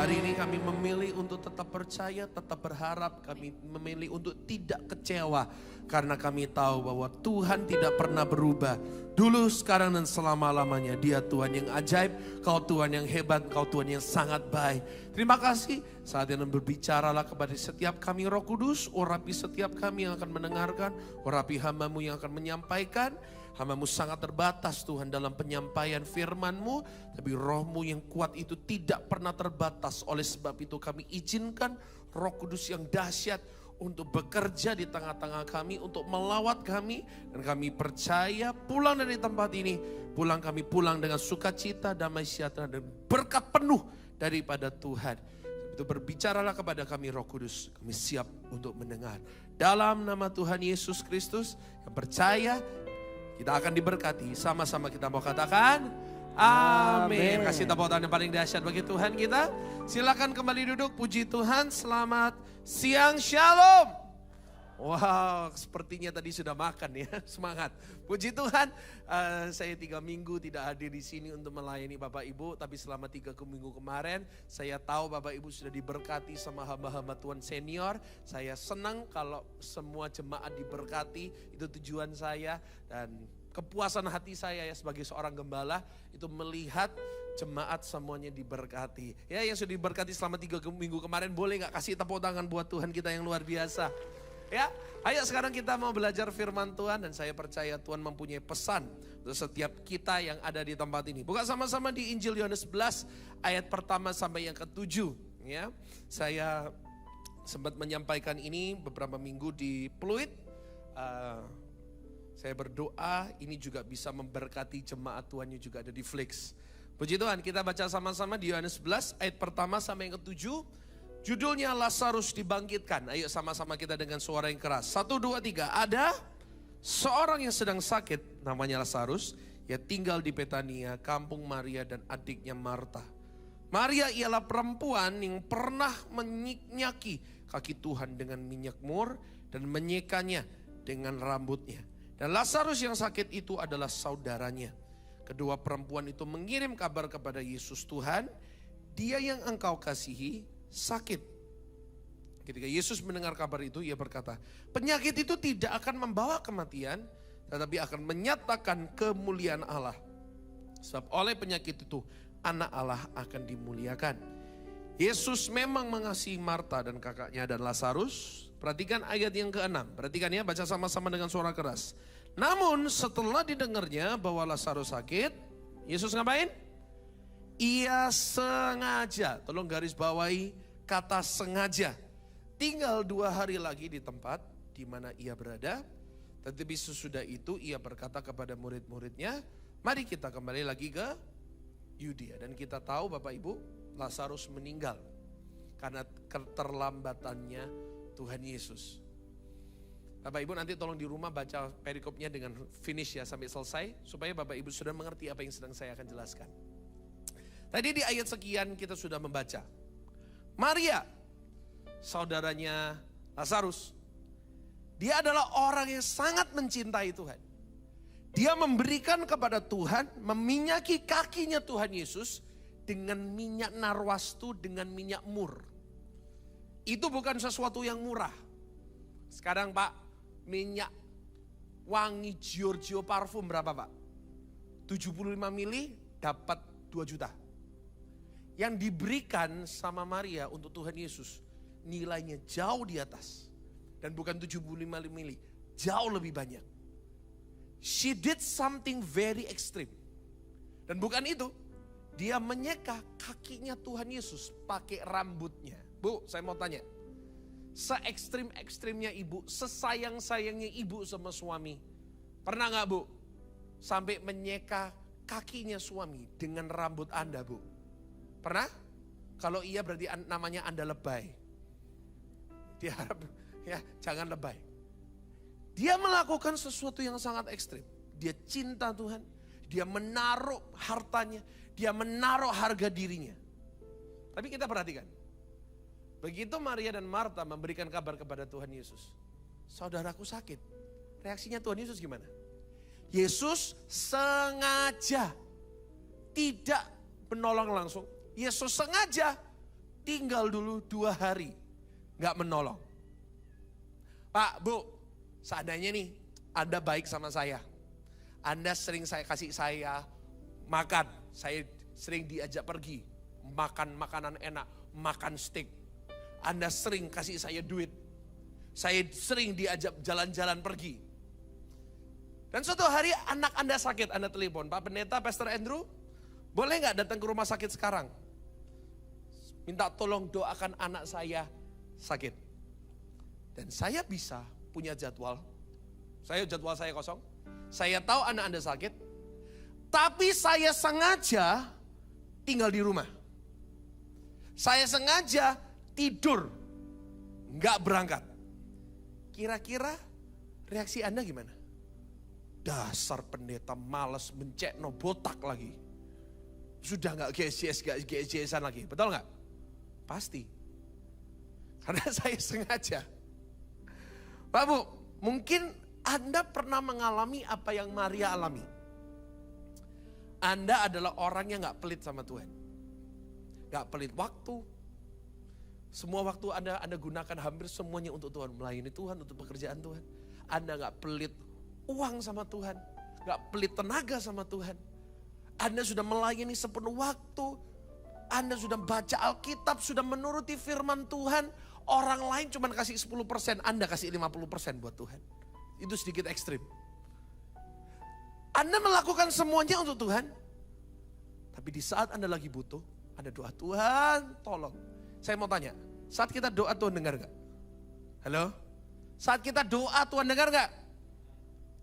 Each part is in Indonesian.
Hari ini kami memilih untuk tetap percaya, tetap berharap. Kami memilih untuk tidak kecewa. Karena kami tahu bahwa Tuhan tidak pernah berubah. Dulu, sekarang, dan selama-lamanya. Dia Tuhan yang ajaib, Kau Tuhan yang hebat, Kau Tuhan yang sangat baik. Terima kasih. Saat ini berbicaralah kepada setiap kami Roh Kudus. Urapi setiap kami yang akan mendengarkan. Urapi hamba-Mu yang akan menyampaikan. Hamba-Mu sangat terbatas Tuhan dalam penyampaian firman-Mu. Tapi Roh-Mu yang kuat itu tidak pernah terbatas. Oleh sebab itu kami izinkan Roh Kudus yang dahsyat untuk bekerja di tengah-tengah kami, untuk melawat kami. Dan kami percaya pulang dari tempat ini, kami pulang dengan sukacita, damai sejahtera, dan berkat penuh daripada Tuhan. Itu berbicaralah kepada kami Roh Kudus, kami siap untuk mendengar. Dalam nama Tuhan Yesus Kristus, yang percaya kita akan diberkati. Sama-sama kita mau katakan amin. Kasih tepuk tangan yang paling dahsyat bagi Tuhan kita. Silakan kembali duduk. Puji Tuhan. Selamat siang, shalom. Wow, sepertinya tadi sudah makan ya. Semangat. Puji Tuhan. Saya 3 minggu tidak hadir di sini untuk melayani Bapak Ibu. Tapi selama 3 minggu kemarin, saya tahu Bapak Ibu sudah diberkati sama hamba-hamba Tuhan senior. Saya senang kalau semua jemaat diberkati. Itu tujuan saya. Dan kepuasan hati saya ya sebagai seorang gembala itu melihat jemaat semuanya diberkati. Ya, yang sudah diberkati selama 3 minggu kemarin, boleh gak kasih tepuk tangan buat Tuhan kita yang luar biasa. Ya, ayo sekarang kita mau belajar firman Tuhan, dan saya percaya Tuhan mempunyai pesan untuk setiap kita yang ada di tempat ini. Buka sama-sama di Injil Yohanes 11 ayat pertama sampai yang ke-7. Ya, saya sempat menyampaikan ini beberapa minggu di Pluit. Saya berdoa ini juga bisa memberkati jemaat Tuhan yang juga ada di Flix. Puji Tuhan, kita baca sama-sama di Yohanes 11 ayat pertama sampai yang ke-7. Judulnya Lazarus dibangkitkan. Ayo sama-sama kita dengan suara yang keras. 1, 2, 3. Ada seorang yang sedang sakit, namanya Lazarus. Ia tinggal di Betania, kampung Maria dan adiknya Marta. Maria ialah perempuan yang pernah menyiki kaki Tuhan dengan minyak mur dan menyekanya dengan rambutnya. Dan Lazarus yang sakit itu adalah saudaranya. Kedua perempuan itu mengirim kabar kepada Yesus, Tuhan, dia yang engkau kasihi sakit. Ketika Yesus mendengar kabar itu, ia berkata, penyakit itu tidak akan membawa kematian, tetapi akan menyatakan kemuliaan Allah. Sebab oleh penyakit itu, anak Allah akan dimuliakan. Yesus memang mengasihi Marta dan kakaknya dan Lazarus. Perhatikan ayat yang ke-6. Perhatikan ya, baca sama-sama dengan suara keras. Namun setelah didengarnya bahwa Lazarus sakit, Yesus ngapain? Ia sengaja, tolong garis bawahi kata sengaja, tinggal 2 hari lagi di tempat di mana ia berada. Tetapi sesudah itu ia berkata kepada murid-muridnya, mari kita kembali lagi ke Yudea. Dan kita tahu Bapak Ibu, Lazarus meninggal karena keterlambatannya Tuhan Yesus. Bapak Ibu nanti tolong di rumah baca perikopnya dengan finish ya sampai selesai, supaya Bapak Ibu sudah mengerti apa yang sedang saya akan jelaskan. Tadi di ayat sekian kita sudah membaca. Maria, saudaranya Lazarus. Dia adalah orang yang sangat mencintai Tuhan. Dia memberikan kepada Tuhan, meminyaki kakinya Tuhan Yesus dengan minyak narwastu, dengan minyak mur. Itu bukan sesuatu yang murah. Sekarang Pak, minyak wangi Giorgio parfum berapa Pak? 75 mili dapat 2 juta. Yang diberikan sama Maria untuk Tuhan Yesus nilainya jauh di atas. Dan bukan 75 mili, jauh lebih banyak. She did something very extreme. Dan bukan itu, dia menyeka kakinya Tuhan Yesus pakai rambutnya. Bu, saya mau tanya, se-ekstrim-ekstrimnya ibu, sesayang-sayangnya ibu sama suami, pernah gak Bu sampai menyeka kakinya suami dengan rambut Anda Bu? Pernah? Kalau iya berarti namanya Anda lebay. Dia harap ya jangan lebay. Dia melakukan sesuatu yang sangat ekstrim. Dia cinta Tuhan. Dia menaruh hartanya. Dia menaruh harga dirinya. Tapi kita perhatikan. Begitu Maria dan Marta memberikan kabar kepada Tuhan Yesus, saudaraku sakit. Reaksinya Tuhan Yesus gimana? Yesus sengaja tidak menolong langsung. Yesus sengaja tinggal dulu 2 hari, gak menolong. Pak, Bu, seandainya nih Anda baik sama saya. Anda sering saya kasih saya makan, saya sering diajak pergi, makan makanan enak, makan steak. Anda sering kasih saya duit, saya sering diajak jalan-jalan pergi. Dan suatu hari anak Anda sakit, Anda telepon, Pak Pendeta, Pastor Andrew, boleh gak datang ke rumah sakit sekarang? Minta tolong doakan anak saya sakit. Dan saya bisa punya jadwal, jadwal saya kosong, saya tahu anak Anda sakit, tapi saya sengaja tinggal di rumah. Saya sengaja tidur, gak berangkat. Kira-kira reaksi Anda gimana? Dasar pendeta malas mencekno, botak lagi. Sudah gak GSJS-an lagi, betul gak? Pasti. Karena saya sengaja. Pak Bu, mungkin Anda pernah mengalami apa yang Maria alami. Anda adalah orang yang gak pelit sama Tuhan. Gak pelit waktu. Semua waktu Anda gunakan hampir semuanya untuk Tuhan. Melayani Tuhan, untuk pekerjaan Tuhan. Anda gak pelit uang sama Tuhan. Gak pelit tenaga sama Tuhan. Anda sudah melayani sepenuh waktu. Anda sudah baca Alkitab, sudah menuruti firman Tuhan. Orang lain cuma kasih 10%, Anda kasih 50% buat Tuhan. Itu sedikit ekstrim. Anda melakukan semuanya untuk Tuhan. Tapi di saat Anda lagi butuh, Anda doa, Tuhan tolong. Saya mau tanya, saat kita doa Tuhan dengar gak? Halo? Saat kita doa Tuhan dengar gak?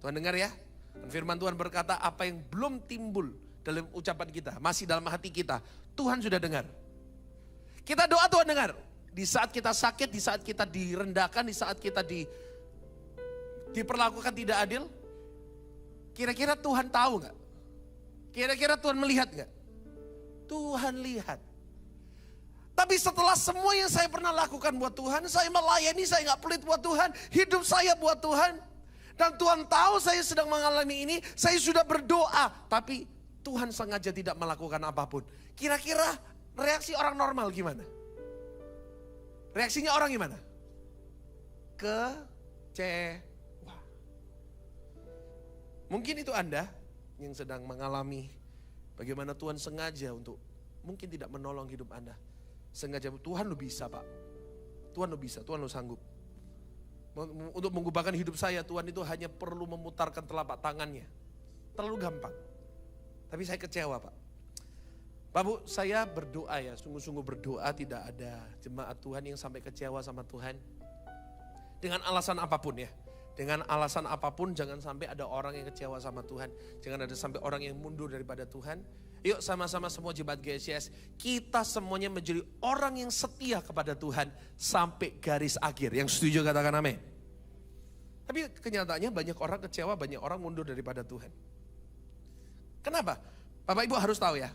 Tuhan dengar ya. Dan firman Tuhan berkata apa yang belum timbul dalam ucapan kita, masih dalam hati kita, Tuhan sudah dengar. Kita doa Tuhan dengar. Di saat kita sakit, di saat kita direndahkan, di saat kita diperlakukan tidak adil, kira-kira Tuhan tahu gak? Kira-kira Tuhan melihat gak? Tuhan lihat. Tapi setelah semua yang saya pernah lakukan buat Tuhan, saya melayani, saya gak pelit buat Tuhan, hidup saya buat Tuhan. Dan Tuhan tahu saya sedang mengalami ini, saya sudah berdoa, tapi Tuhan sengaja tidak melakukan apapun. Kira-kira reaksi orang normal gimana? Reaksinya orang gimana? Kecewa. Mungkin itu Anda yang sedang mengalami bagaimana Tuhan sengaja untuk mungkin tidak menolong hidup Anda. Sengaja, Tuhan lu bisa Pak. Tuhan lu bisa, Tuhan lu sanggup. Untuk mengubahkan hidup saya, Tuhan itu hanya perlu memutarkan telapak tangannya. Terlalu gampang. Tapi saya kecewa Pak. Pak Bu, saya berdoa ya, sungguh-sungguh berdoa tidak ada jemaat Tuhan yang sampai kecewa sama Tuhan. Dengan alasan apapun ya. Dengan alasan apapun jangan sampai ada orang yang kecewa sama Tuhan. Jangan ada sampai orang yang mundur daripada Tuhan. Yuk sama-sama semua jemaat GSJS, kita semuanya menjadi orang yang setia kepada Tuhan sampai garis akhir. Yang setuju katakan amin. Tapi kenyataannya banyak orang kecewa, banyak orang mundur daripada Tuhan. Kenapa? Bapak Ibu harus tahu ya.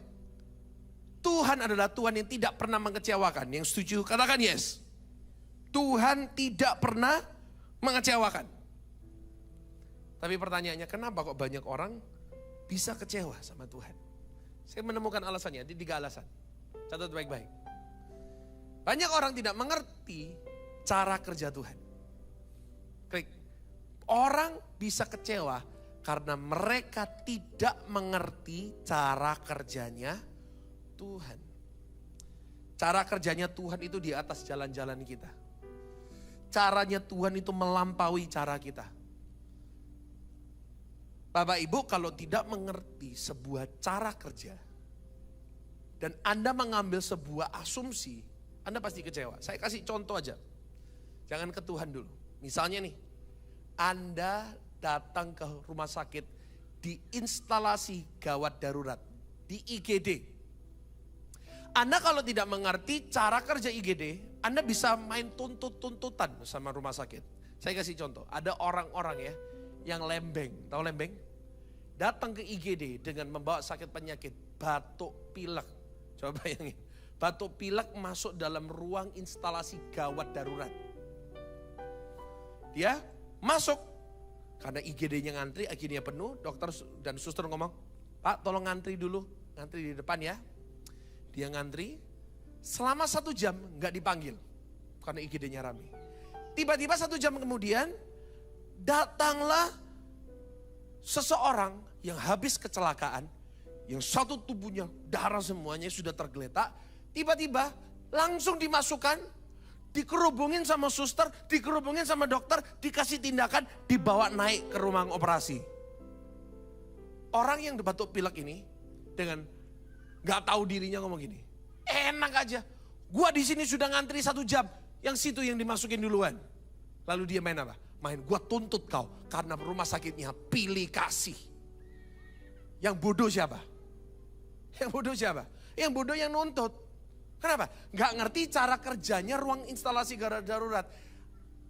Tuhan adalah Tuhan yang tidak pernah mengecewakan. Yang setuju katakan yes. Tuhan tidak pernah mengecewakan. Tapi pertanyaannya kenapa kok banyak orang bisa kecewa sama Tuhan? Saya menemukan alasannya, ada 3 alasan. Catat baik-baik. Banyak orang tidak mengerti cara kerja Tuhan. Klik. Orang bisa kecewa karena mereka tidak mengerti cara kerjanya Tuhan. Cara kerjanya Tuhan itu di atas jalan-jalan kita. Caranya Tuhan itu melampaui cara kita. Bapak Ibu kalau tidak mengerti sebuah cara kerja dan Anda mengambil sebuah asumsi, Anda pasti kecewa. Saya kasih contoh aja. Jangan ke Tuhan dulu. Misalnya nih, Anda datang ke rumah sakit di instalasi gawat darurat, di IGD. Anda kalau tidak mengerti cara kerja IGD, Anda bisa main tuntut-tuntutan sama rumah sakit. Saya kasih contoh, ada orang-orang ya, yang lembeng, tahu lembeng? Datang ke IGD dengan membawa sakit penyakit, batuk pilek. Coba bayangin, batuk pilek masuk dalam ruang instalasi gawat darurat. Dia masuk, karena IGD-nya ngantri, akhirnya penuh, dokter dan suster ngomong, Pak tolong ngantri dulu, ngantri di depan ya. Dia ngantri, Selama 1 jam nggak dipanggil karena IGD-nya rame. Tiba-tiba 1 jam kemudian datanglah seseorang yang habis kecelakaan, yang satu tubuhnya darah semuanya sudah tergeletak, tiba-tiba langsung dimasukkan, dikerubungin sama suster, dikerubungin sama dokter, dikasih tindakan, dibawa naik ke ruang operasi. Orang yang batuk pilek ini dengan gak tahu dirinya ngomong gini, enak aja, gua di sini sudah ngantri 1 jam, yang situ yang dimasukin duluan. Lalu dia main apa? Main gua tuntut kau karena rumah sakitnya pilih kasih. Yang bodoh siapa? Yang bodoh siapa? Yang bodoh yang nuntut. Kenapa? Gak ngerti cara kerjanya ruang instalasi darurat.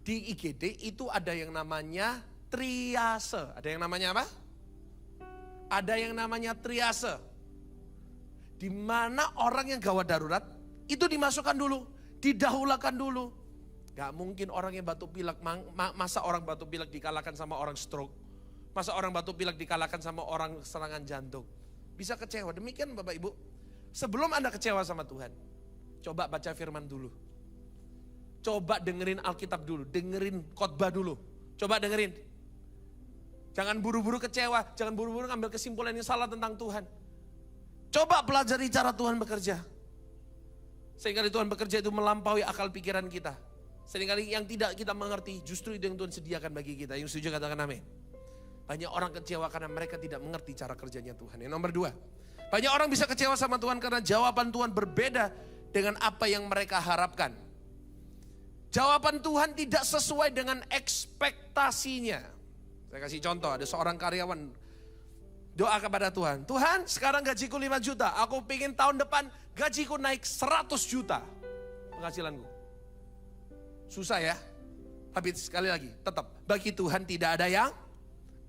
Di IGD itu ada yang namanya triase. Ada yang namanya apa? Ada yang namanya triase. Di mana orang yang gawat darurat itu dimasukkan dulu, didahulukan dulu. Gak mungkin orang yang batuk pilek, masa orang batuk pilek dikalahkan sama orang stroke. Masa orang batuk pilek dikalahkan sama orang serangan jantung. Bisa kecewa, demikian Bapak Ibu. Sebelum Anda kecewa sama Tuhan, coba baca firman dulu. Coba dengerin Alkitab dulu, dengerin khotbah dulu. Coba dengerin. Jangan buru-buru kecewa, jangan buru-buru ngambil kesimpulan yang salah tentang Tuhan. Coba pelajari cara Tuhan bekerja. Seringkali Tuhan bekerja itu melampaui akal pikiran kita. Seringkali yang tidak kita mengerti, justru itu yang Tuhan sediakan bagi kita. Yang setuju katakan amin. Banyak orang kecewa karena mereka tidak mengerti cara kerjanya Tuhan. Yang nomor 2, banyak orang bisa kecewa sama Tuhan karena jawaban Tuhan berbeda dengan apa yang mereka harapkan. Jawaban Tuhan tidak sesuai dengan ekspektasinya. Saya kasih contoh, ada seorang karyawan doa kepada Tuhan. Tuhan, sekarang gajiku 5 juta. Aku pengen tahun depan gajiku naik 100 juta penghasilanku. Susah ya? Tapi sekali lagi, tetap bagi Tuhan tidak ada yang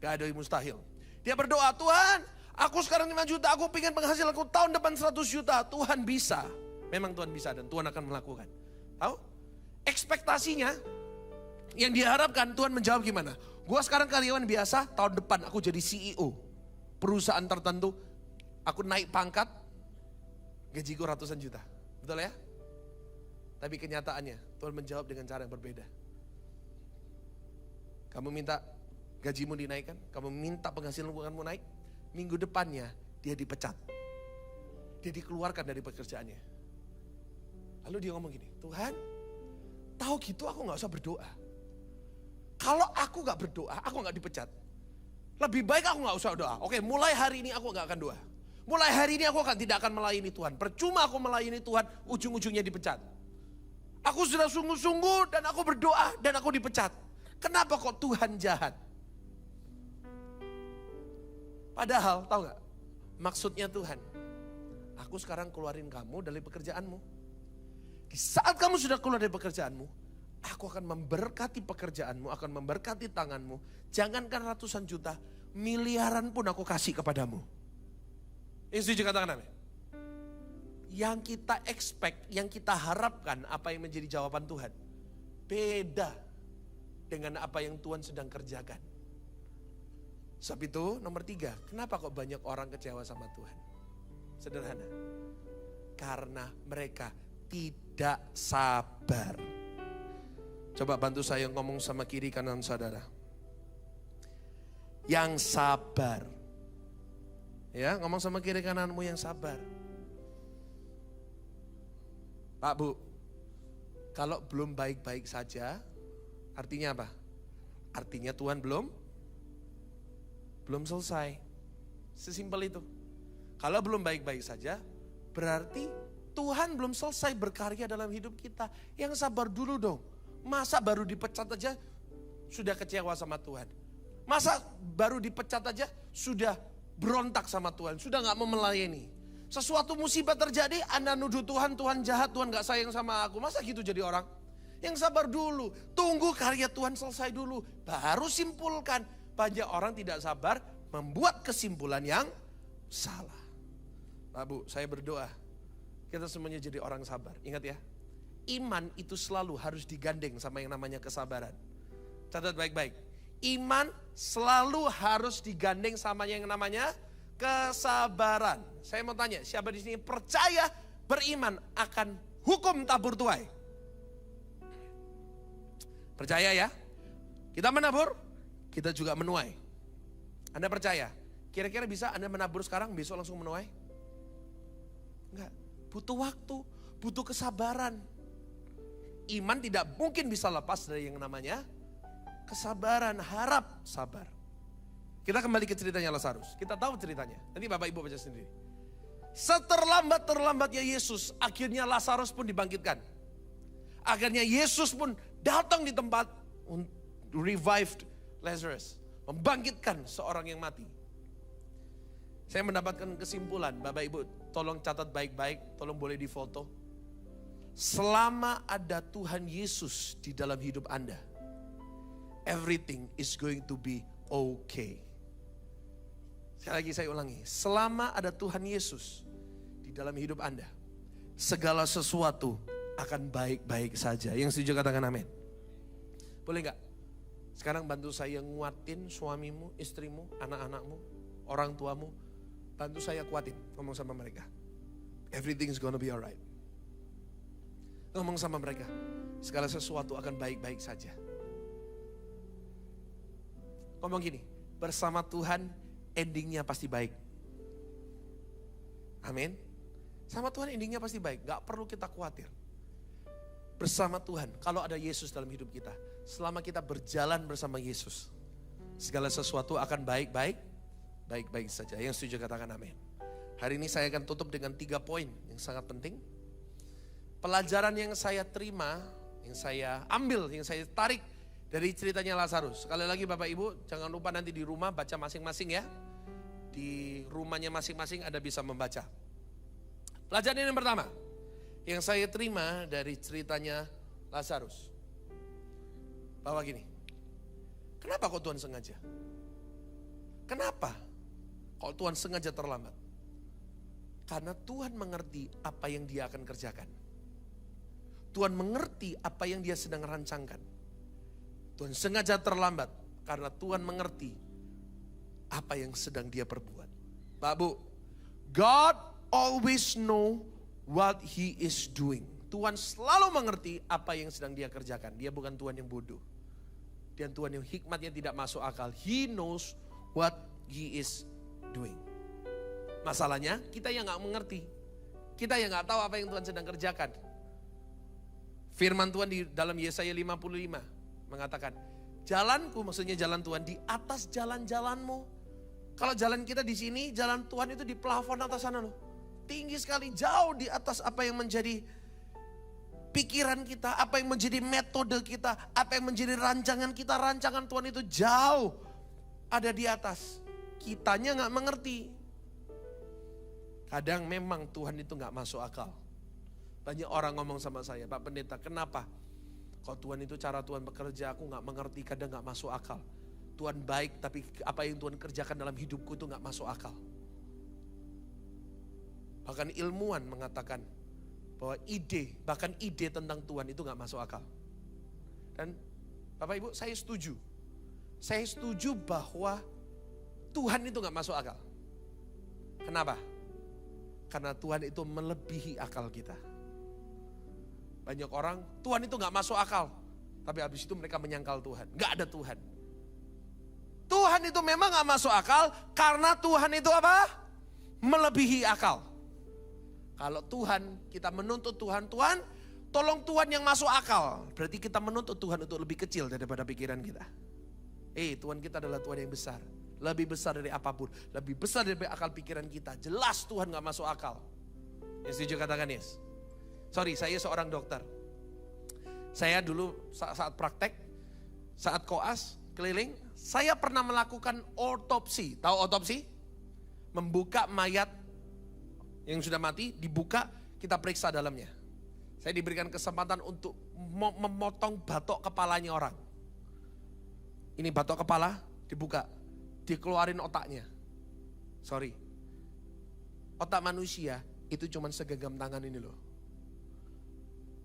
gak ada yang mustahil. Dia berdoa, Tuhan, aku sekarang 5 juta, aku pengen penghasilanku tahun depan 100 juta. Tuhan bisa. Memang Tuhan bisa dan Tuhan akan melakukan. Tahu? Ekspektasinya yang diharapkan Tuhan menjawab gimana? Gua sekarang karyawan biasa, tahun depan aku jadi CEO. Perusahaan tertentu, aku naik pangkat, gajiku ratusan juta. Betul ya? Tapi kenyataannya, Tuhan menjawab dengan cara yang berbeda. Kamu minta gajimu dinaikkan, kamu minta penghasilanmu naik, minggu depannya dia dipecat. Dia dikeluarkan dari pekerjaannya. Lalu dia ngomong gini, Tuhan, tahu gitu aku gak usah berdoa. Kalau aku gak berdoa, aku gak dipecat. Lebih baik aku gak usah doa. Oke, mulai hari ini aku gak akan doa. Mulai hari ini aku tidak akan melayani Tuhan. Percuma aku melayani Tuhan, ujung-ujungnya dipecat. Aku sudah sungguh-sungguh dan aku berdoa dan aku dipecat. Kenapa kok Tuhan jahat? Padahal, tahu gak? Maksudnya Tuhan, aku sekarang keluarin kamu dari pekerjaanmu. Di saat kamu sudah keluar dari pekerjaanmu, aku akan memberkati pekerjaanmu, akan memberkati tanganmu. Jangankan ratusan juta, miliaran pun aku kasih kepadamu. Yang setuju katakan amin. Yang kita expect, yang kita harapkan, apa yang menjadi jawaban Tuhan, beda dengan apa yang Tuhan sedang kerjakan. Sebab itu nomor 3, kenapa kok banyak orang kecewa sama Tuhan? Sederhana, karena mereka tidak sabar. Coba bantu saya ngomong sama kiri kanan saudara. Yang sabar. Ya, ngomong sama kiri kananmu yang sabar. Pak Bu, kalau belum baik-baik saja, artinya apa? Artinya Tuhan belum selesai. Sesimpel itu. Kalau belum baik-baik saja, berarti Tuhan belum selesai berkarya dalam hidup kita. Yang sabar dulu dong. Masa baru dipecat aja sudah kecewa sama Tuhan? Masa baru dipecat aja sudah berontak sama Tuhan? Sudah gak mau melayani? Sesuatu musibah terjadi, Anda nuduh Tuhan, Tuhan jahat, Tuhan gak sayang sama aku. Masa gitu jadi orang? Yang sabar dulu, tunggu karya Tuhan selesai dulu, baru simpulkan. Banyak orang tidak sabar, membuat kesimpulan yang salah. Pak Bu, saya berdoa, kita semuanya jadi orang sabar. Ingat ya, iman itu selalu harus digandeng sama yang namanya kesabaran. Catat baik-baik, iman selalu harus digandeng sama yang namanya kesabaran. Saya mau tanya, siapa di sini percaya beriman akan hukum tabur tuai. Percaya ya? Kita menabur, kita juga menuai. Anda percaya? Kira-kira bisa Anda menabur sekarang, besok langsung menuai? Enggak, butuh waktu, butuh kesabaran. Iman tidak mungkin bisa lepas dari yang namanya kesabaran, harap sabar. Kita kembali ke ceritanya Lazarus. Kita tahu ceritanya. Nanti Bapak Ibu baca sendiri. Seterlambat-terlambatnya Yesus, akhirnya Lazarus pun dibangkitkan. Akhirnya Yesus pun datang di tempat revived Lazarus. Membangkitkan seorang yang mati. Saya mendapatkan kesimpulan, Bapak Ibu tolong catat baik-baik, tolong boleh difoto. Selama ada Tuhan Yesus di dalam hidup Anda, everything is going to be okay. Sekali lagi saya ulangi, selama ada Tuhan Yesus di dalam hidup Anda, segala sesuatu akan baik-baik saja. Yang setuju katakan amin. Boleh gak? Sekarang bantu saya nguatin suamimu, istrimu, anak-anakmu, orang tuamu. Bantu saya kuatin, ngomong sama mereka. Everything is gonna be alright. Ngomong sama mereka, segala sesuatu akan baik-baik saja. Ngomong gini, bersama Tuhan endingnya pasti baik. Amin. Sama Tuhan endingnya pasti baik, gak perlu kita khawatir. Bersama Tuhan, kalau ada Yesus dalam hidup kita, selama kita berjalan bersama Yesus, segala sesuatu akan baik-baik saja. Yang setuju katakan amin. Hari ini saya akan tutup dengan 3 poin yang sangat penting. Pelajaran yang saya terima, yang saya ambil, yang saya tarik dari ceritanya Lazarus. Sekali lagi Bapak Ibu, jangan lupa nanti di rumah baca masing-masing ya. Di rumahnya masing-masing Anda bisa membaca. Pelajaran yang pertama, yang saya terima dari ceritanya Lazarus. Bahwa gini, kenapa kok Tuhan sengaja? Kenapa kok Tuhan sengaja terlambat? Karena Tuhan mengerti apa yang Dia akan kerjakan. Tuhan mengerti apa yang Dia sedang rancangkan. Tuhan sengaja terlambat karena Tuhan mengerti apa yang sedang Dia perbuat. Pak Bu, God always know what He is doing. Tuhan selalu mengerti apa yang sedang Dia kerjakan. Dia bukan Tuhan yang bodoh. Dia Tuhan yang hikmatnya tidak masuk akal. He knows what He is doing. Masalahnya kita yang gak mengerti. Kita yang gak tahu apa yang Tuhan sedang kerjakan. Firman Tuhan di dalam Yesaya 55 mengatakan, jalanku, maksudnya jalan Tuhan di atas jalan-jalanmu. Kalau jalan kita di sini, jalan Tuhan itu di plafon atas sana loh. Tinggi sekali, jauh di atas apa yang menjadi pikiran kita, apa yang menjadi metode kita, apa yang menjadi rancangan kita. Rancangan Tuhan itu jauh ada di atas. Kitanya gak mengerti. Kadang memang Tuhan itu gak masuk akal. Banyak orang ngomong sama saya, Pak Pendeta, kenapa? Kalau Tuhan itu cara Tuhan bekerja, aku gak mengerti, kadang gak masuk akal. Tuhan baik, tapi apa yang Tuhan kerjakan dalam hidupku itu gak masuk akal. Bahkan ilmuwan mengatakan bahwa bahkan ide tentang Tuhan itu gak masuk akal. Dan Bapak Ibu, saya setuju. Saya setuju bahwa Tuhan itu gak masuk akal. Kenapa? Karena Tuhan itu melebihi akal kita. Banyak orang, Tuhan itu gak masuk akal. Tapi habis itu mereka menyangkal Tuhan. Gak ada Tuhan. Tuhan itu memang gak masuk akal karena Tuhan itu apa? Melebihi akal. Kalau Tuhan, kita menuntut Tuhan, Tuhan tolong Tuhan yang masuk akal. Berarti kita menuntut Tuhan untuk lebih kecil daripada pikiran kita. Tuhan kita adalah Tuhan yang besar. Lebih besar dari apapun. Lebih besar dari akal pikiran kita. Jelas Tuhan gak masuk akal. Yang setuju katakan yes. Sorry, saya seorang dokter. Saya dulu saat praktek, saat koas, keliling, saya pernah melakukan otopsi. Tahu otopsi? Membuka mayat yang sudah mati, dibuka, kita periksa dalamnya. Saya diberikan kesempatan untuk memotong batok kepalanya orang. Ini batok kepala, dibuka, dikeluarin otaknya. Sorry, otak manusia itu cuma segenggam tangan ini loh.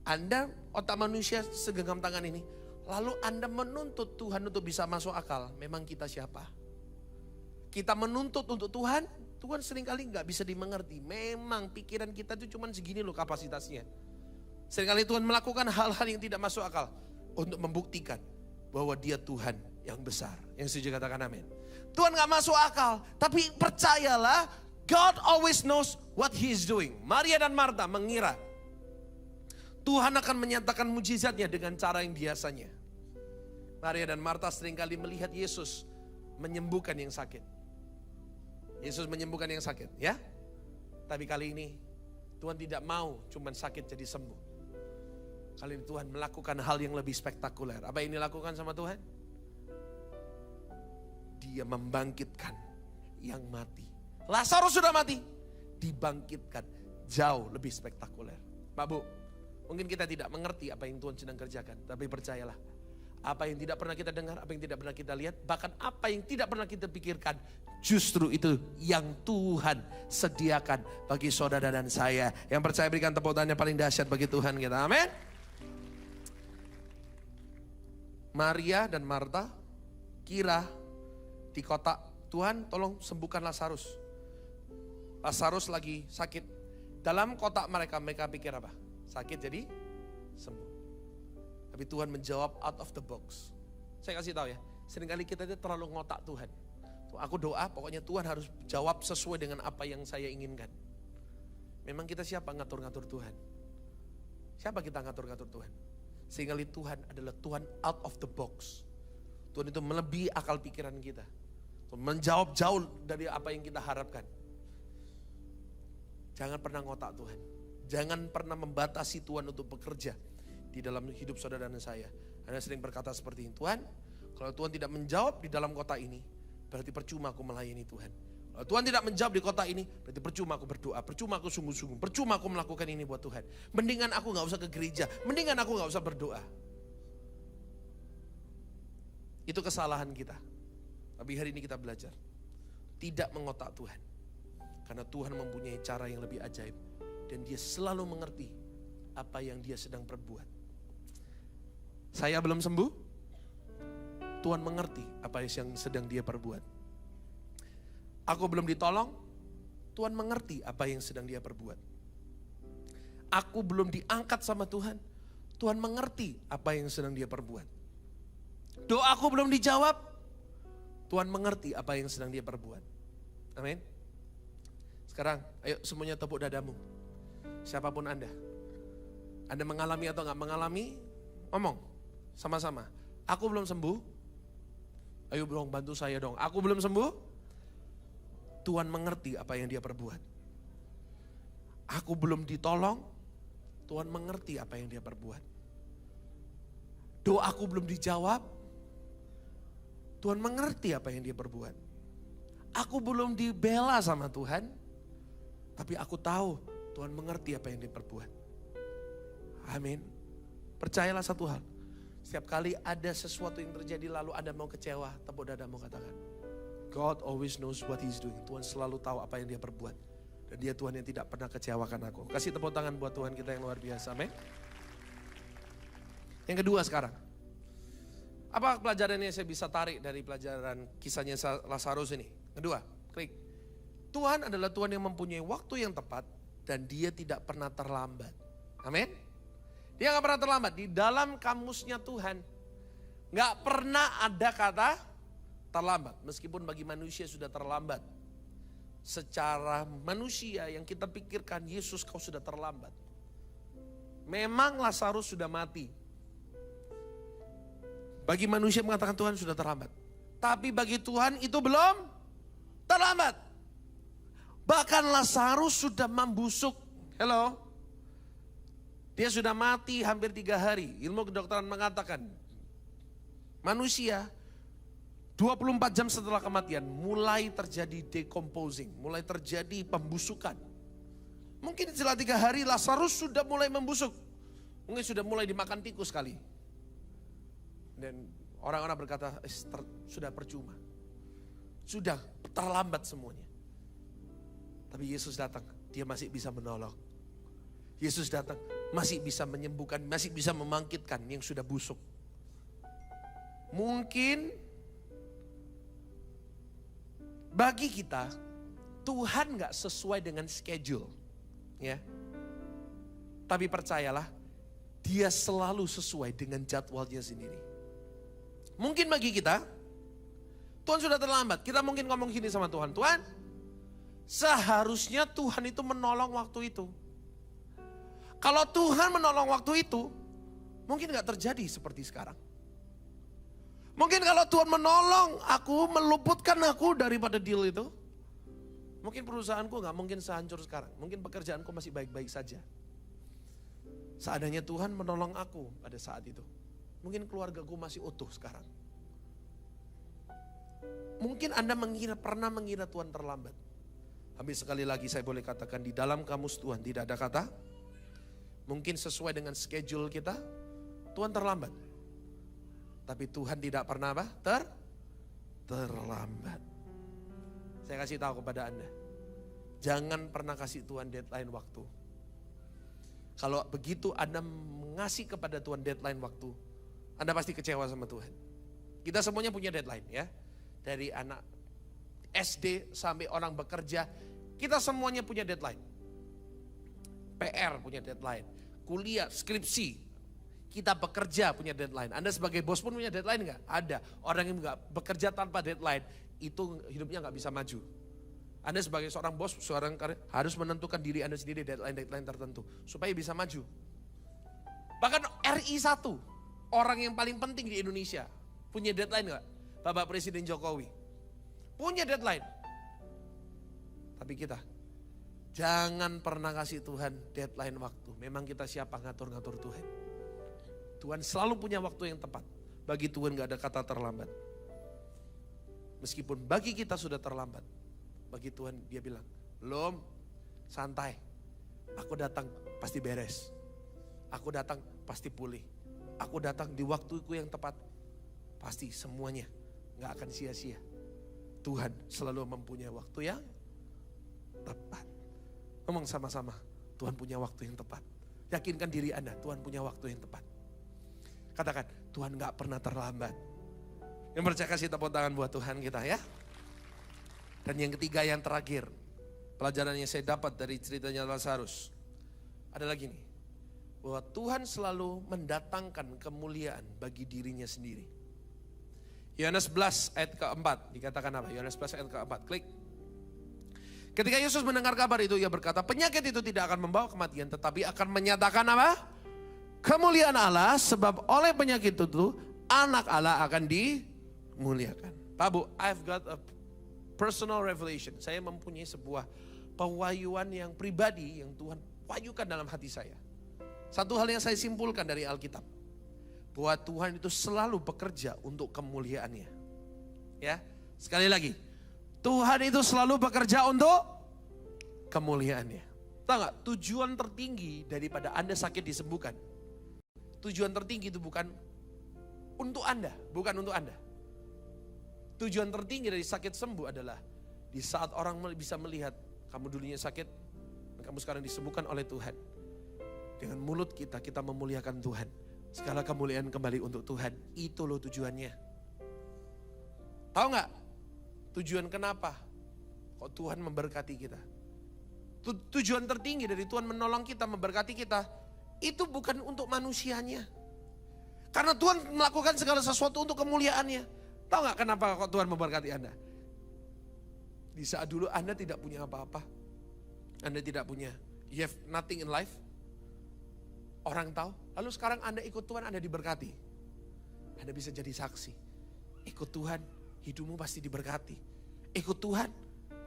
Anda otak manusia segenggam tangan ini, lalu Anda menuntut Tuhan untuk bisa masuk akal. Memang kita siapa? Kita menuntut untuk Tuhan, Tuhan seringkali gak bisa dimengerti. Memang pikiran kita itu cuma segini loh kapasitasnya. Seringkali Tuhan melakukan hal-hal yang tidak masuk akal untuk membuktikan bahwa Dia Tuhan yang besar. Yang setuju katakan amin. Tuhan gak masuk akal, tapi percayalah, God always knows what He is doing. Maria dan Marta mengira Tuhan akan menyatakan mujizatnya dengan cara yang biasanya. Maria dan Marta seringkali melihat Yesus menyembuhkan yang sakit. Yesus menyembuhkan yang sakit, ya. Tapi kali ini Tuhan tidak mau cuman sakit jadi sembuh. Kali ini Tuhan melakukan hal yang lebih spektakuler. Apa yang dilakukan sama Tuhan? Dia membangkitkan yang mati. Lazarus sudah mati, dibangkitkan jauh lebih spektakuler. Pak Bu, mungkin kita tidak mengerti apa yang Tuhan sedang kerjakan, tapi percayalah, apa yang tidak pernah kita dengar, apa yang tidak pernah kita lihat, bahkan apa yang tidak pernah kita pikirkan, justru itu yang Tuhan sediakan bagi saudara dan saya. Yang percaya berikan tepuk tangan yang paling dahsyat bagi Tuhan kita. Amin. Maria dan Marta kira di kota, Tuhan tolong sembuhkan Lazarus. Lazarus lagi sakit. Dalam kotak mereka pikir apa? Sakit jadi sembuh. Tapi Tuhan menjawab out of the box. Saya kasih tahu ya, seringkali kita itu terlalu ngotak Tuhan. Aku doa, pokoknya Tuhan harus jawab sesuai dengan apa yang saya inginkan. Memang kita siapa ngatur-ngatur Tuhan? Siapa kita ngatur-ngatur Tuhan? Sehingga Tuhan adalah Tuhan out of the box. Tuhan itu melebihi akal pikiran kita. Tuhan menjawab jauh dari apa yang kita harapkan. Jangan pernah ngotak Tuhan. Jangan pernah membatasi Tuhan untuk bekerja di dalam hidup saudara dan saya. Anda sering berkata seperti ini, Tuhan, kalau Tuhan tidak menjawab di dalam kota ini, berarti percuma aku melayani Tuhan. Kalau Tuhan tidak menjawab di kota ini, berarti percuma aku berdoa, percuma aku sungguh-sungguh, percuma aku melakukan ini buat Tuhan. Mendingan aku gak usah ke gereja, mendingan aku gak usah berdoa. Itu kesalahan kita. Tapi hari ini kita belajar tidak mengotak Tuhan. Karena Tuhan mempunyai cara yang lebih ajaib. Dan Dia selalu mengerti apa yang Dia sedang perbuat. Saya belum sembuh, Tuhan mengerti apa yang sedang Dia perbuat. Aku belum ditolong, Tuhan mengerti apa yang sedang Dia perbuat. Aku belum diangkat sama Tuhan, Tuhan mengerti apa yang sedang Dia perbuat. Doaku belum dijawab, Tuhan mengerti apa yang sedang Dia perbuat. Amin. Sekarang ayo semuanya tepuk dadamu. Siapapun Anda mengalami atau gak mengalami, ngomong sama-sama. Aku belum sembuh, ayo dong bantu saya dong. Aku belum sembuh, Tuhan mengerti apa yang Dia perbuat. Aku belum ditolong, Tuhan mengerti apa yang Dia perbuat. Doaku belum dijawab, Tuhan mengerti apa yang Dia perbuat. Aku belum dibela sama Tuhan, tapi aku tahu Tuhan mengerti apa yang Dia perbuat. Amin. Percayalah satu hal, setiap kali ada sesuatu yang terjadi lalu Anda mau kecewa, tepuk dadamu katakan, God always knows what He's doing. Tuhan selalu tahu apa yang Dia perbuat. Dan Dia Tuhan yang tidak pernah kecewakan aku. Kasih tepuk tangan buat Tuhan kita yang luar biasa. Amin. Yang kedua sekarang, apa pelajaran yang saya bisa tarik dari pelajaran kisahnya Lazarus ini? Kedua, klik. Tuhan adalah Tuhan yang mempunyai waktu yang tepat dan Dia tidak pernah terlambat. Amin. Dia gak pernah terlambat. Di dalam kamusnya Tuhan gak pernah ada kata terlambat. Meskipun bagi manusia sudah terlambat. Secara manusia yang kita pikirkan, Yesus kau sudah terlambat. Memang Lazarus sudah mati. Bagi manusia mengatakan Tuhan sudah terlambat. Tapi bagi Tuhan itu belum terlambat. Bahkan Lazarus sudah membusuk. Hello. Dia sudah mati hampir 3 hari. Ilmu kedokteran mengatakan manusia 24 jam setelah kematian mulai terjadi decomposing, mulai terjadi pembusukan. Mungkin setelah 3 hari Lazarus sudah mulai membusuk. Mungkin sudah mulai dimakan tikus kali. Dan orang-orang berkata sudah percuma. Sudah terlambat semuanya. Tapi Yesus datang, Dia masih bisa menolong. Yesus datang, masih bisa menyembuhkan, masih bisa membangkitkan yang sudah busuk. Mungkin bagi kita, Tuhan gak sesuai dengan schedule. Ya. Tapi percayalah, Dia selalu sesuai dengan jadwalnya sendiri. Mungkin bagi kita, Tuhan sudah terlambat. Kita mungkin ngomong gini sama Tuhan, Tuhan, seharusnya Tuhan itu menolong waktu itu. Kalau Tuhan menolong waktu itu, mungkin gak terjadi seperti sekarang. Mungkin kalau Tuhan menolong aku, meluputkan aku daripada deal itu, mungkin perusahaanku gak mungkin sehancur sekarang. Mungkin pekerjaanku masih baik-baik saja. Seandainya Tuhan menolong aku pada saat itu, mungkin keluargaku masih utuh sekarang. Mungkin Anda pernah mengira Tuhan terlambat. Tapi sekali lagi saya boleh katakan, di dalam kamus Tuhan tidak ada kata mungkin sesuai dengan schedule kita, Tuhan terlambat. Tapi Tuhan tidak pernah apa? Terlambat. Saya kasih tahu kepada Anda, jangan pernah kasih Tuhan deadline waktu. Kalau begitu Anda mengasih kepada Tuhan deadline waktu, Anda pasti kecewa sama Tuhan. Kita semuanya punya deadline ya. Dari anak SD sampai orang bekerja, kita semuanya punya deadline. PR punya deadline, kuliah, skripsi, kita bekerja punya deadline. Anda sebagai bos pun punya deadline nggak? Ada. Orang yang nggak bekerja tanpa deadline, itu hidupnya nggak bisa maju. Anda sebagai seorang bos, seorang karir, harus menentukan diri Anda sendiri deadline tertentu, supaya bisa maju. Bahkan RI 1, orang yang paling penting di Indonesia, punya deadline nggak? Bapak Presiden Jokowi punya deadline. Tapi kita jangan pernah kasih Tuhan deadline waktu. Memang kita siapa ngatur-ngatur Tuhan. Tuhan selalu punya waktu yang tepat. Bagi Tuhan gak ada kata terlambat. Meskipun bagi kita sudah terlambat, bagi Tuhan dia bilang, belum, santai. Aku datang pasti beres. Aku datang pasti pulih. Aku datang di waktuku yang tepat. Pasti semuanya gak akan sia-sia. Tuhan selalu mempunyai waktu yang tepat. Ngomong sama-sama, Tuhan punya waktu yang tepat. Yakinkan diri Anda, Tuhan punya waktu yang tepat. Katakan, Tuhan gak pernah terlambat. Yang percaya kasih tepuk tangan buat Tuhan kita ya. Dan yang ketiga, yang terakhir, pelajaran yang saya dapat dari ceritanya Lazarus, ada lagi nih, bahwa Tuhan selalu mendatangkan kemuliaan bagi dirinya sendiri. Yohanes 11 ayat keempat, dikatakan apa? Yohanes 11 ayat keempat, klik. Ketika Yesus mendengar kabar itu, ia berkata, penyakit itu tidak akan membawa kematian, tetapi akan menyatakan apa? Kemuliaan Allah, sebab oleh penyakit itu, anak Allah akan dimuliakan. Pak Bu, I've got a personal revelation. Saya mempunyai sebuah pewahyuan yang pribadi yang Tuhan wahyukan dalam hati saya. Satu hal yang saya simpulkan dari Alkitab, bahwa Tuhan itu selalu bekerja untuk kemuliaannya. Ya, sekali lagi, Tuhan itu selalu bekerja untuk kemuliaannya. Tahu gak, tujuan tertinggi daripada Anda sakit disembuhkan, tujuan tertinggi itu bukan untuk Anda, bukan untuk Anda. Tujuan tertinggi dari sakit sembuh adalah di saat orang bisa melihat kamu dulunya sakit, dan kamu sekarang disembuhkan oleh Tuhan. Dengan mulut kita memuliakan Tuhan. Segala kemuliaan kembali untuk Tuhan. Itu loh tujuannya. Tahu gak tujuan kenapa kok Tuhan memberkati kita? Tujuan tertinggi dari Tuhan menolong kita, memberkati kita, itu bukan untuk manusianya. Karena Tuhan melakukan segala sesuatu untuk kemuliaannya. Tahu gak kenapa kok Tuhan memberkati Anda? Di saat dulu Anda tidak punya apa-apa, Anda tidak punya, you have nothing in life. Orang tahu, lalu sekarang Anda ikut Tuhan, Anda diberkati. Anda bisa jadi saksi. Ikut Tuhan, hidupmu pasti diberkati. Ikut Tuhan,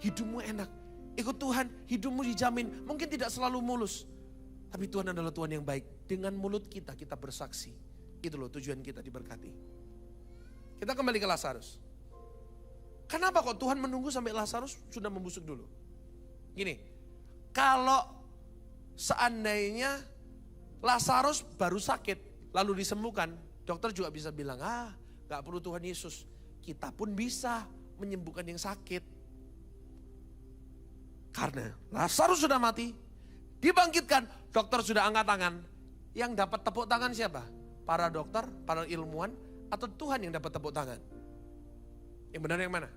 hidupmu enak. Ikut Tuhan, hidupmu dijamin. Mungkin tidak selalu mulus, tapi Tuhan adalah Tuhan yang baik. Dengan mulut kita bersaksi. Itu loh tujuan kita diberkati. Kita kembali ke Lazarus. Kenapa kok Tuhan menunggu sampai Lazarus sudah membusuk dulu? Gini, kalau seandainya Lazarus baru sakit lalu disembuhkan, dokter juga bisa bilang, gak perlu Tuhan Yesus. Kita pun bisa menyembuhkan yang sakit. Karena Lazarus sudah mati, dibangkitkan, dokter sudah angkat tangan. Yang dapat tepuk tangan siapa? Para dokter, para ilmuwan, atau Tuhan yang dapat tepuk tangan? Yang benar yang mana?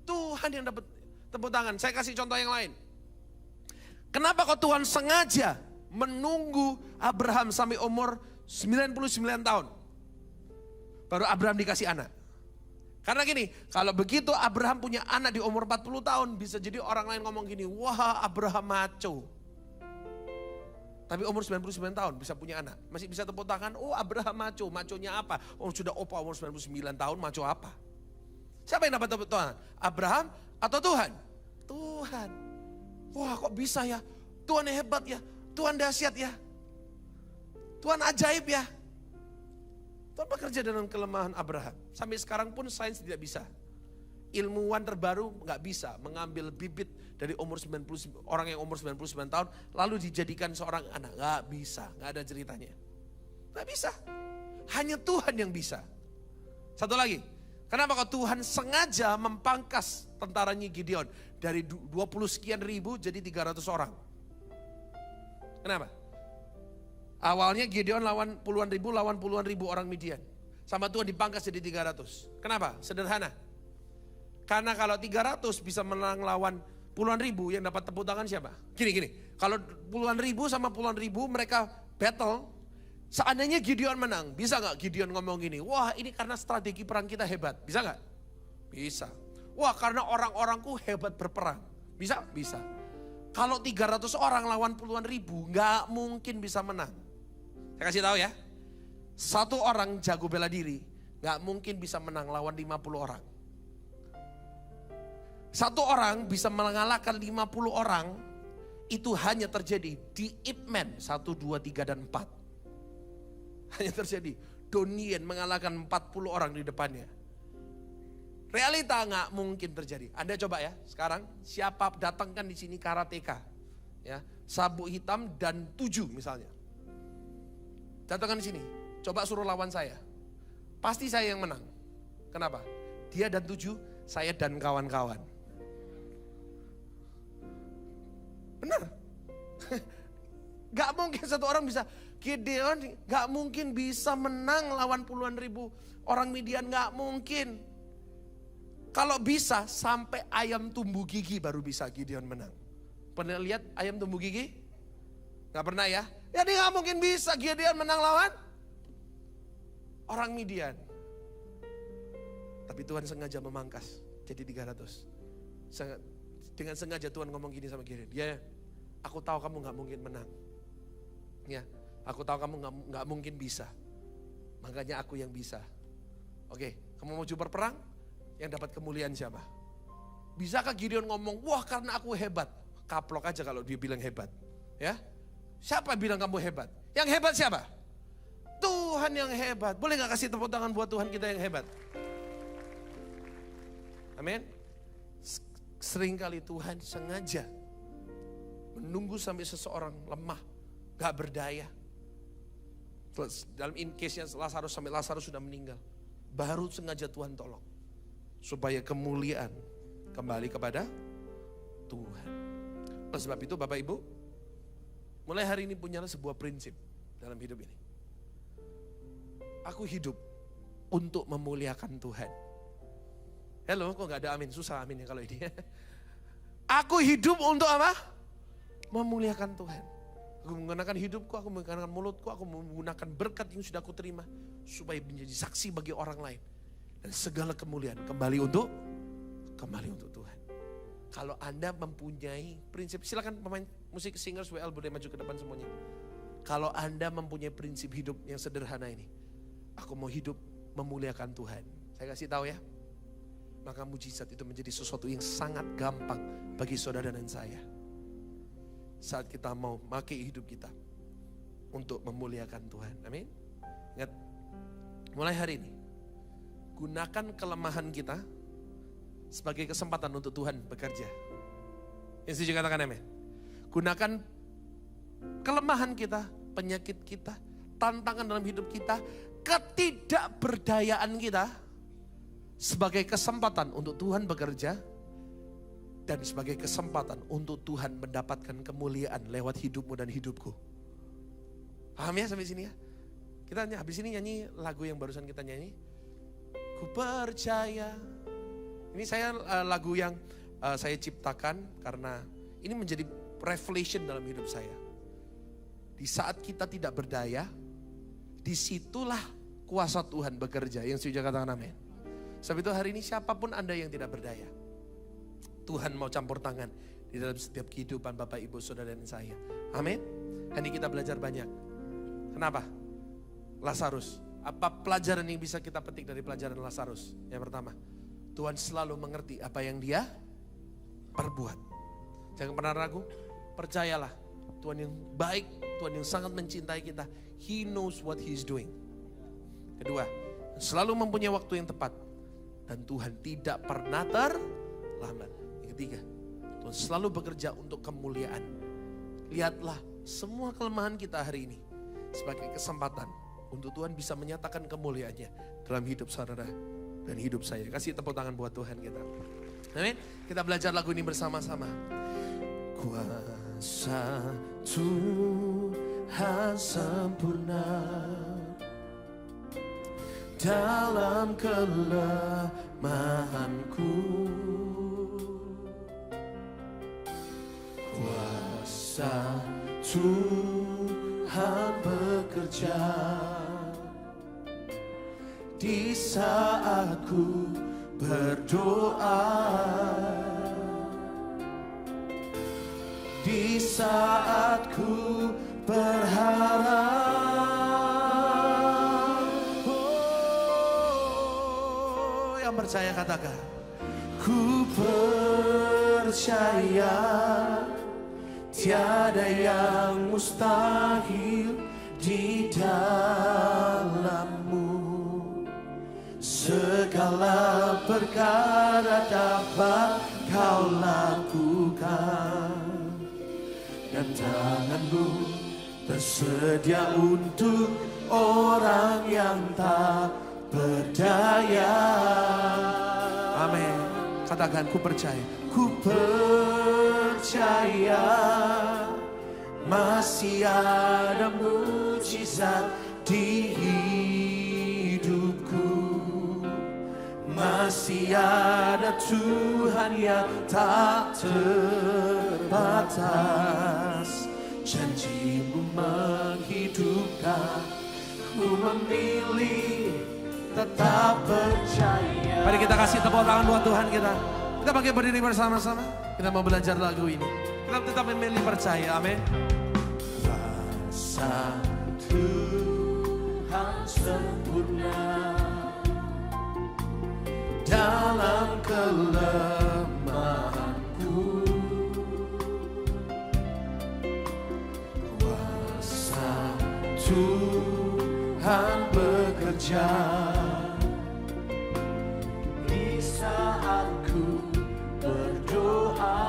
Tuhan yang dapat tepuk tangan. Saya kasih contoh yang lain. Kenapa kok Tuhan sengaja menunggu Abraham sampai umur 99 tahun. Baru Abraham dikasih anak. Karena gini, kalau begitu Abraham punya anak di umur 40 tahun, bisa jadi orang lain ngomong gini, wah Abraham maco. Tapi umur 99 tahun bisa punya anak. Masih bisa tepuk tangan, oh Abraham maco. Maconya apa? Oh sudah opa umur 99 tahun, maco apa? Siapa yang dapat tepuk tangan? Abraham atau Tuhan? Tuhan. Wah kok bisa ya? Tuhan yang hebat ya? Tuhan dahsyat ya? Tuhan ajaib ya? Tuhan bekerja dengan kelemahan Abraham. Sampai sekarang pun sains tidak bisa. Ilmuwan terbaru nggak bisa mengambil bibit dari orang yang umur 99 tahun lalu dijadikan seorang anak. Nggak bisa, nggak ada ceritanya. Nggak bisa. Hanya Tuhan yang bisa. Satu lagi, kenapa kok Tuhan sengaja memangkas tentaranya Gideon dari 20 sekian ribu jadi 300 orang? Kenapa? Awalnya Gideon lawan puluhan ribu orang Midian. Sama Tuhan dipangkas jadi 300. Kenapa? Sederhana. Karena kalau 300 bisa menang lawan puluhan ribu, yang dapat tepuk tangan siapa? Gini. Kalau puluhan ribu sama puluhan ribu mereka battle, seandainya Gideon menang, bisa gak Gideon ngomong gini, wah ini karena strategi perang kita hebat, bisa gak? Bisa. Wah karena orang-orangku hebat berperang, bisa? Bisa. Kalau 300 orang lawan puluhan ribu, gak mungkin bisa menang. Saya kasih tahu ya, satu orang jago bela diri, gak mungkin bisa menang lawan 50 orang. Satu orang bisa mengalahkan 50 orang, itu hanya terjadi di Ip Man 1, 2, 3, dan 4. Hanya terjadi, Donnie Yen mengalahkan 40 orang di depannya. Realita nggak mungkin terjadi. Anda coba ya, sekarang siapa datangkan di sini karateka, ya, sabuk hitam dan 7 misalnya. Datangkan di sini, coba suruh lawan saya. Pasti saya yang menang. Kenapa? Dia dan 7, saya dan kawan-kawan. Benar. Gak mungkin satu orang bisa, Gideon gak mungkin bisa menang lawan puluhan ribu orang Midian, gak mungkin. Kalau bisa sampai ayam tumbuh gigi baru bisa Gideon menang. Pernah lihat ayam tumbuh gigi? Gak pernah ya? Ya dia gak mungkin bisa Gideon menang lawan orang Midian. Tapi Tuhan sengaja memangkas jadi 300. Dengan sengaja Tuhan ngomong gini sama Gideon, ya aku tahu kamu gak mungkin menang. Ya, aku tahu kamu gak mungkin bisa. Makanya aku yang bisa. Oke, kamu mau coba perang? Yang dapat kemuliaan siapa? Bisakah Gideon ngomong, wah karena aku hebat? Kaplok aja kalau dia bilang hebat. Ya, siapa bilang kamu hebat? Yang hebat siapa? Tuhan yang hebat. Boleh gak kasih tepuk tangan buat Tuhan kita yang hebat? Amin. Seringkali Tuhan sengaja menunggu sampai seseorang lemah, gak berdaya. Dalam in case-nya Lazarus, sampai Lazarus sudah meninggal, baru sengaja Tuhan tolong. Supaya kemuliaan kembali kepada Tuhan. Oleh sebab itu Bapak Ibu, mulai hari ini punyalah sebuah prinsip dalam hidup ini. Aku hidup untuk memuliakan Tuhan. Halo, kok gak ada amin? Susah amin ya kalau ini. Aku hidup untuk apa? Memuliakan Tuhan. Aku menggunakan hidupku, aku menggunakan mulutku, aku menggunakan berkat yang sudah aku terima supaya menjadi saksi bagi orang lain. Dan segala kemuliaan kembali untuk Tuhan. Kalau Anda mempunyai prinsip, silakan pemain musik singers WL boleh maju ke depan semuanya. Kalau Anda mempunyai prinsip hidup yang sederhana ini, aku mau hidup memuliakan Tuhan. Saya kasih tahu ya. Maka mujizat itu menjadi sesuatu yang sangat gampang bagi saudara dan saya. Saat kita mau pakai hidup kita untuk memuliakan Tuhan. Amin. Ingat, mulai hari ini, gunakan kelemahan kita sebagai kesempatan untuk Tuhan bekerja. Yang setuju katakan amin. Gunakan kelemahan kita, penyakit kita, tantangan dalam hidup kita, ketidakberdayaan kita sebagai kesempatan untuk Tuhan bekerja dan sebagai kesempatan untuk Tuhan mendapatkan kemuliaan lewat hidupmu dan hidupku. Paham ya sampai sini ya? Kita habis ini nyanyi lagu yang barusan kita nyanyi. Ku percaya. Ini saya lagu yang saya ciptakan karena ini menjadi revelation dalam hidup saya. Di saat kita tidak berdaya, disitulah kuasa Tuhan bekerja. Yang setuju katakan amin. Sebab itu hari ini siapapun Anda yang tidak berdaya, Tuhan mau campur tangan di dalam setiap kehidupan Bapak, Ibu, Saudara, dan saya. Amin. Hari ini kita belajar banyak. Kenapa? Lazarus. Apa pelajaran yang bisa kita petik dari pelajaran Lazarus? Yang pertama, Tuhan selalu mengerti apa yang dia perbuat. Jangan pernah ragu, percayalah. Tuhan yang baik, Tuhan yang sangat mencintai kita. He knows what He's doing. Kedua, selalu mempunyai waktu yang tepat. Dan Tuhan tidak pernah terlambat. Yang ketiga, Tuhan selalu bekerja untuk kemuliaan. Lihatlah semua kelemahan kita hari ini sebagai kesempatan untuk Tuhan bisa menyatakan kemuliaannya dalam hidup saudara dan hidup saya. Kasih tepuk tangan buat Tuhan kita. Amin. Kita belajar lagu ini bersama-sama. Kuasa Tuhan sempurna dalam kelemahanku. Kuasa Tuhan bekerja di saat ku berdoa, di saat ku berharap. Oh, yang percaya katakan, ku percaya tiada yang mustahil di dalam-Mu. Segala perkara dapat Kau lakukan, dan tangan-Mu tersedia untuk orang yang tak berdaya. Amin. Katakan, ku percaya. Ku percaya masih ada mujizat di hidupku. Masih ada Tuhan yang tak terbatas. Janji-Mu menghidupkan. Ku memilih tetap percaya. Mari kita kasih tepuk tangan buat Tuhan kita. Kita pakai berdiri bersama-sama. Kita mau belajar lagu ini. Kita tetap memilih percaya. Amin. Kuasa Tuhan sempurna dalam kelemahanku. Kuasa Tuhan bekerja di saat ku berdoa,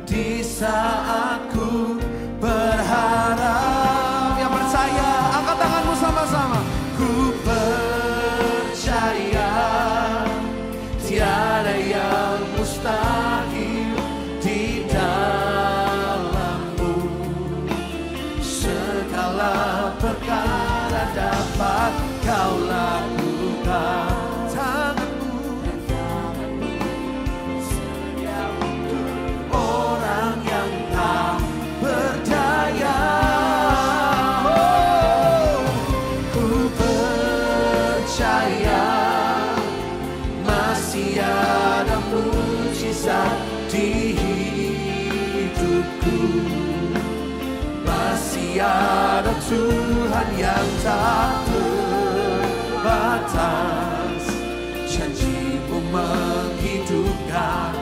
di saat ku berharap. Yang percaya, angkat tanganmu sama-sama. Ku percaya tiada yang mustahil di dalam-Mu. Segala perkara dapat Kau lakukan. Di hidupku masih ada Tuhan yang tak terbatas. Janji-Mu menghidupkan.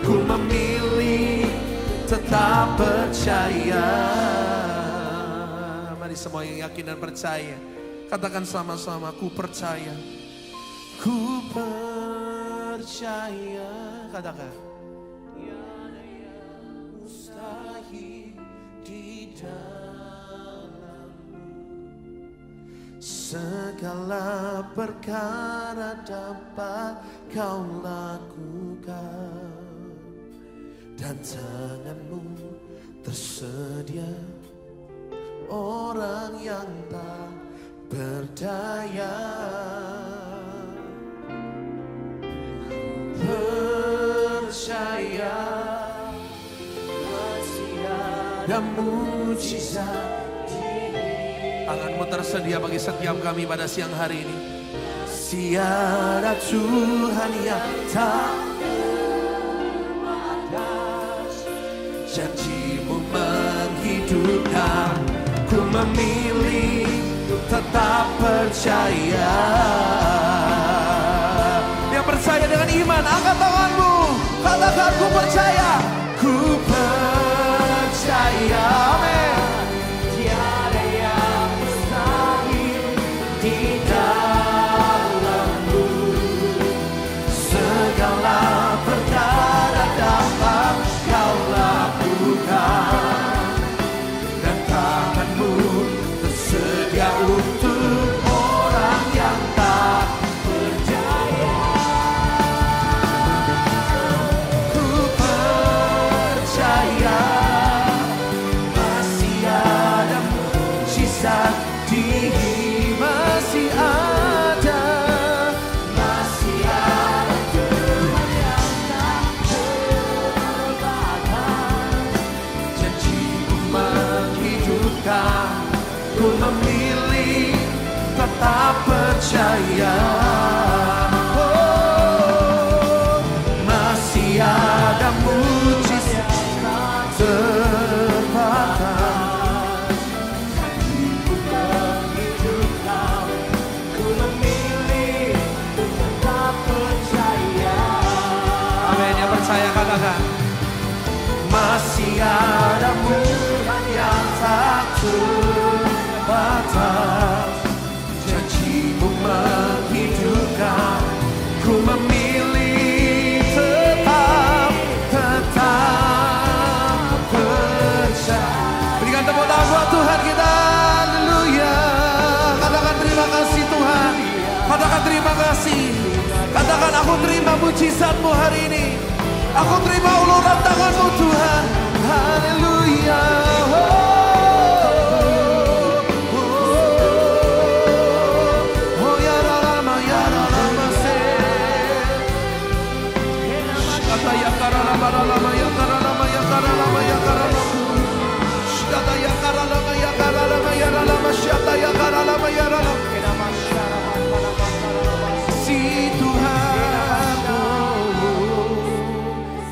Ku memilih tetap percaya. Mari semua yang yakin dan percaya, katakan sama-sama, ku percaya. Ku percaya. Katakan, tiada yang mustahil di dalam-Mu. Segala perkara dapat Kau lakukan, dan tangan-Mu tersedia orang yang tak berdaya. Percaya dan mujizat. Tanganmu tersedia bagi setiap kami pada siang hari ini. Tiada Tuhan yang tak terbatas, janji-Mu menghidupkan. Ku memilih tetap percaya. Yang percaya dengan iman, angkat tanganmu, katakan ku percaya. Ku percaya, amin. Tiada yang mustahil di dalam-Mu, segala perkara dapat Kau lakukan, dan tangan-Mu tersedia untuk orang yang tak percaya. Ku percaya masih ada mujizat di masih ada Tuhan yang tak terbatas, janji-Mu menghidupkan. Ku memilih tetap percaya. Oh, masih ada mujizat terbatas, janji-Mu menghidupkan. Ku memilih tetap percaya. Amin, yang percaya katakan. Masih ada Tuhan yang tak terbatas, janji-Mu menghidupkan. Ku memilih tetap percaya. Berikan tepuk tangan buat Tuhan kita. Haleluya. Katakan terima kasih Tuhan. Katakan terima kasih. Katakan aku terima mujizat-Mu hari ini. Aku terima uluran tangan-Mu Tuhan. Haleluya. Si